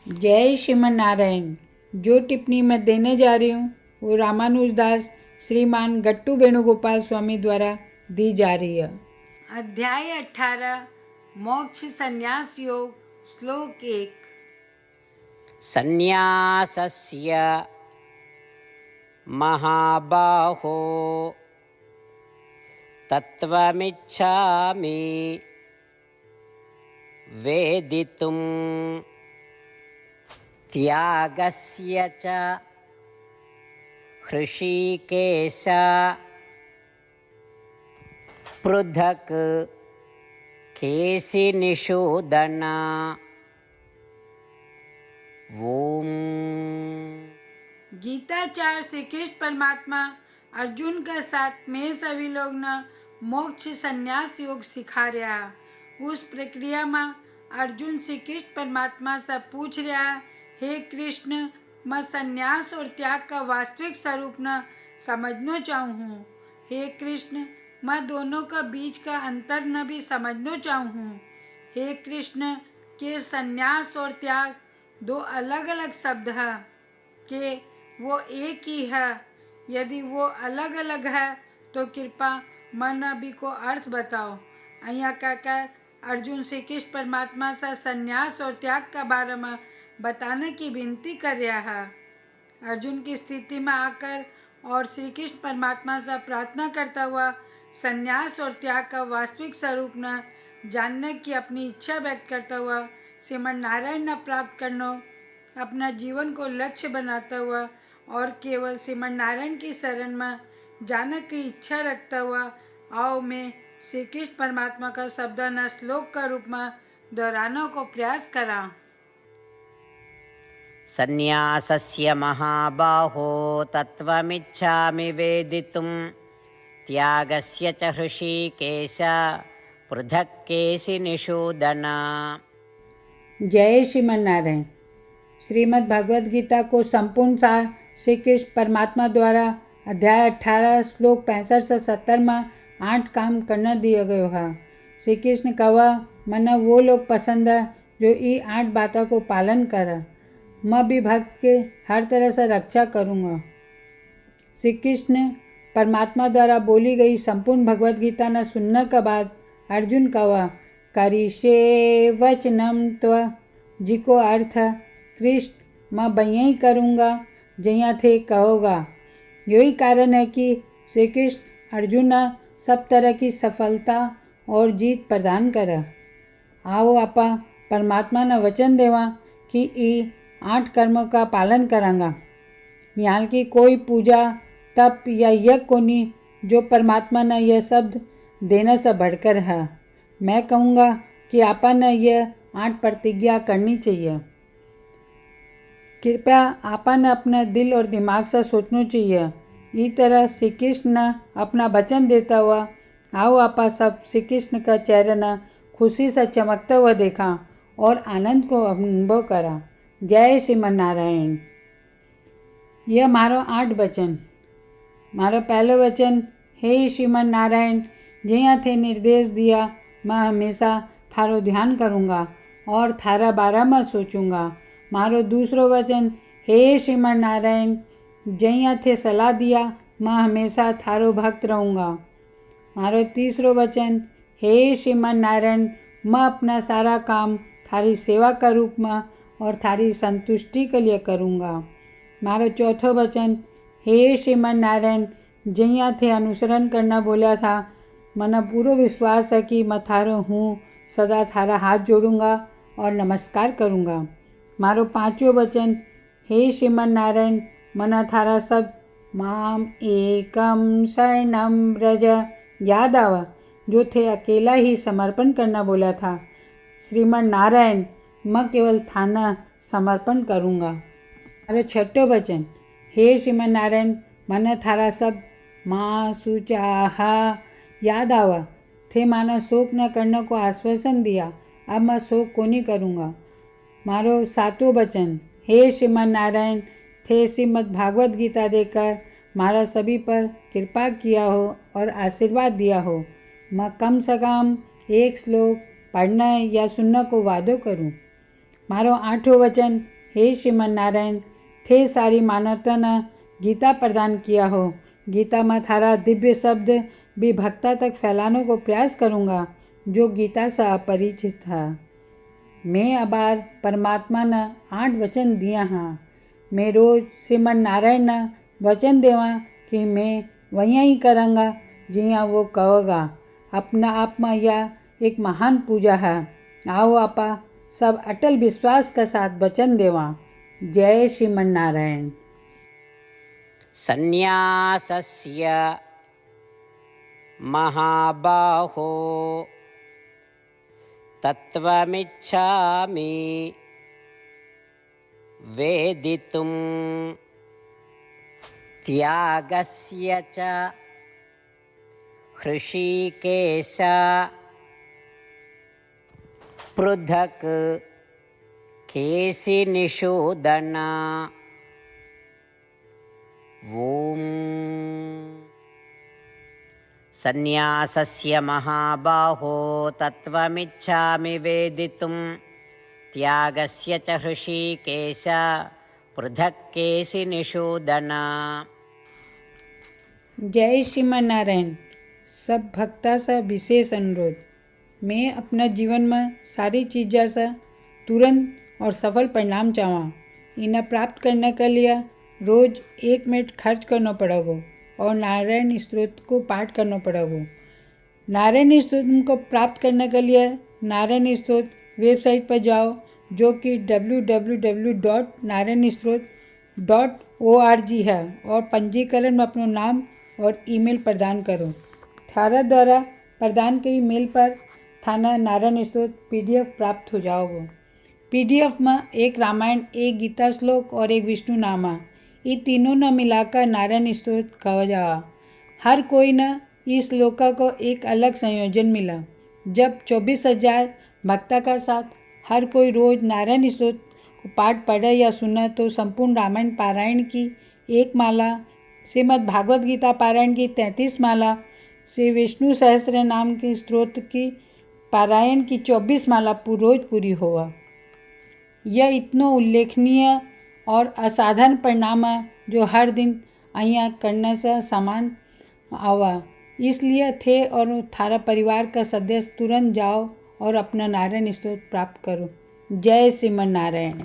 जय श्रीमन नारायण। जो टिप्पणी मैं देने जा रही हूँ वो रामानुजदास श्रीमान गट्टू वेणुगोपाल स्वामी द्वारा दी जा रही है। अध्याय 18 मोक्ष संन्यास योग श्लोक 1। संन्यासस्य महाबाहो तत्त्वमिच्छामि वेदितुं त्यागस्य च हृषीकेश पृथक् केशिनिषूदन। ओम। गीताचार्य श्री कृष्ण परमात्मा अर्जुन के साथ में सभी लोग न मोक्ष संन्यास योग सिखा रहा है। उस प्रक्रिया में अर्जुन श्री कृष्ण परमात्मा से पूछ रहा है, हे कृष्ण, मैं संन्यास और त्याग का वास्तविक स्वरूप न समझना चाहूँ। हे कृष्ण, मैं दोनों का बीच का अंतर न भी समझना चाहूँ। हे कृष्ण, के संन्यास और त्याग दो अलग अलग शब्द है कि वो एक ही है। यदि वो अलग अलग है तो कृपा मन भी को अर्थ बताओ। अहिया कहकर अर्जुन श्री कृष्ण परमात्मा से संन्यास और त्याग का बारे में बताने की विनती कर रहा है। अर्जुन की स्थिति में आकर और श्री कृष्ण परमात्मा से प्रार्थना करता हुआ संन्यास और त्याग का वास्तविक स्वरूप न जानने की अपनी इच्छा व्यक्त करता हुआ श्रीमन नारायण न प्राप्त करना अपना जीवन को लक्ष्य बनाता हुआ और केवल श्रीमन नारायण की शरण में जाने की इच्छा रखता हुआ आओ मैं श्री कृष्ण परमात्मा का शब्द न श्लोक का रूप में दोहराने को प्रयास करा। संन्यासस्य महाबाहो तत्त्वमिच्छामि वेदितुं त्यागस्य च हृषीकेश पृथक् केशिनिषूदन। जय श्रीमन नारायण। श्रीमद् भगवद गीता को संपूर्ण सार श्री कृष्ण परमात्मा द्वारा अध्याय 18 श्लोक 65 से 70 में 8 काम करना दिया गया है। श्री कृष्ण कहा, मना वो लोग पसंद है जो ये 8 बातों को पालन करे। मैं भी भक्त के हर तरह से रक्षा करूँगा। श्री कृष्ण परमात्मा द्वारा बोली गई संपूर्ण भगवद गीता न सुनने के बाद अर्जुन कहा, करिष्ये वचनम त्व, जी को अर्थ है कृष्ण मैं बइया ही करूँगा जैया थे कहोगा। यही कारण है कि श्री कृष्ण अर्जुन सब तरह की सफलता और जीत प्रदान करे। आओ आपा परमात्मा ने वचन देवा कि ये 8 कर्मों का पालन करांगा। यहाँ की कोई पूजा तप या यज्ञ को नहीं जो परमात्मा ने यह शब्द देने से बढ़कर है। मैं कहूँगा कि आपा ने यह 8 प्रतिज्ञा करनी चाहिए। कृपया आपा ने अपने दिल और दिमाग से सोचना चाहिए। इस तरह श्री कृष्ण ने अपना वचन देता हुआ आओ आपा सब श्री कृष्ण का चेहरा न खुशी से चमकता हुआ देखा और आनंद को अनुभव करा। जय श्रीमन नारायण। यह मारो 8 वचन। मारो पहलो वचन, हे श्रीमन नारायण, जैया थे निर्देश दिया मैं हमेशा थारो ध्यान करूँगा और थारा बारे में सोचूंगा। मारो दूसरो वचन, हे श्रीमन नारायण, जैया थे सलाह दिया मैं हमेशा थारो भक्त रहूँगा। मारो तीसरो वचन, हे श्रीमन नारायण, मैं अपना सारा काम थारी सेवा का रूप में और थारी संतुष्टि के लिए करूँगा। मारो चौथो वचन, हे श्रीमन नारायण, जैया थे अनुसरण करना बोला था मना पूरा विश्वास है कि मैं थारो हूँ, सदा थारा हाथ जोड़ूंगा और नमस्कार करूँगा। मारो पांचों वचन, हे श्रीमन नारायण, मना थारा सब माम एकम शरणम ब्रज याद आवा जो थे अकेला ही समर्पण करना बोला था। श्रीमन नारायण, मैं केवल थाना समर्पण करूँगा। मारो छठो वचन, हे श्रीमन नारायण, मना थारा सब माँ सुचाहा याद आवा थे माना शोक न करने को आश्वासन दिया, अब मैं शोक को नहीं करूँगा। मारो सातों वचन, हे श्रीमन नारायण, थे श्रीमद् भागवत गीता देकर मारा सभी पर कृपा किया हो और आशीर्वाद दिया हो। मैं कम से कम 1 श्लोक पढ़ना या सुनने को वादो करूँ। मारो 8ठो वचन, हे श्रीमन नारायण, थे सारी मानवता ने गीता प्रदान किया हो। गीता में थारा दिव्य शब्द भी भक्ता तक फैलाने को प्रयास करूँगा जो गीता से अपरिचित है। मैं अबार परमात्मा ने 8 वचन दिया हाँ। मैं रोज श्रीमन नारायण ने वचन देवा कि मैं वहीं ही करूँगा जिया वो कहोगा। अपना आप में यह एक महान पूजा है। आओ आपा सब अटल विश्वास के साथ वचन देवा। जय श्रीमन नारायण। सन्न्यासस्य महाबाहो तत्त्वमिच्छामि वेदितुं त्यागस्य च हृषीकेश पृथक् केशिनिषूदन। ॐ सन्न्यासस्य महाबाहो तत्त्वमिच्छामि वेदितुं त्यागस्य च हृषीकेश पृथक् केशिनिषूदन। जय श्रीमन नारायण। सब भक्ता से विशेष अनुरोध। मैं अपना जीवन में सारी चीज़ों से तुरंत और सफल परिणाम चाहूँ। इन्हें प्राप्त करने के लिए रोज़ 1 मिनट खर्च करना पड़ेगा और नारायण स्तोत्र को पाठ करना पड़ेगा। नारायण स्तोत्र को प्राप्त करने के लिए नारायण स्तोत्र वेबसाइट पर जाओ जो कि www.narayanstotr.org है और पंजीकरण में अपना नाम और ईमेल प्रदान करो। थारा द्वारा प्रदान के ईमेल पर थाना नारायण स्तोत्र PDF प्राप्त हो जाओगे। PDF में एक रामायण, एक गीता श्लोक और एक विष्णु नामा, ये तीनों न मिलाकर नारायण स्तोत्र कहा जा। हर कोई न इस श्लोका को एक अलग संयोजन मिला। जब 24,000 भक्ता का साथ हर कोई रोज नारायण स्तोत्र को पाठ पढ़े या सुने तो संपूर्ण रामायण पारायण की 1 माला, श्रीमद् भागवत गीता पारायण की 33 माला, श्री विष्णु सहस्त्र नाम के स्तोत्र की पारायण की 24 माला रोज पूरी हुआ। यह इतना उल्लेखनीय और असाधारण परिणाम है जो हर दिन अहिया करने से समान आवा। इसलिए थे और थारा परिवार का सदस्य तुरंत जाओ और अपना नारायण स्तोत्र प्राप्त करो। जय श्रीमन नारायण।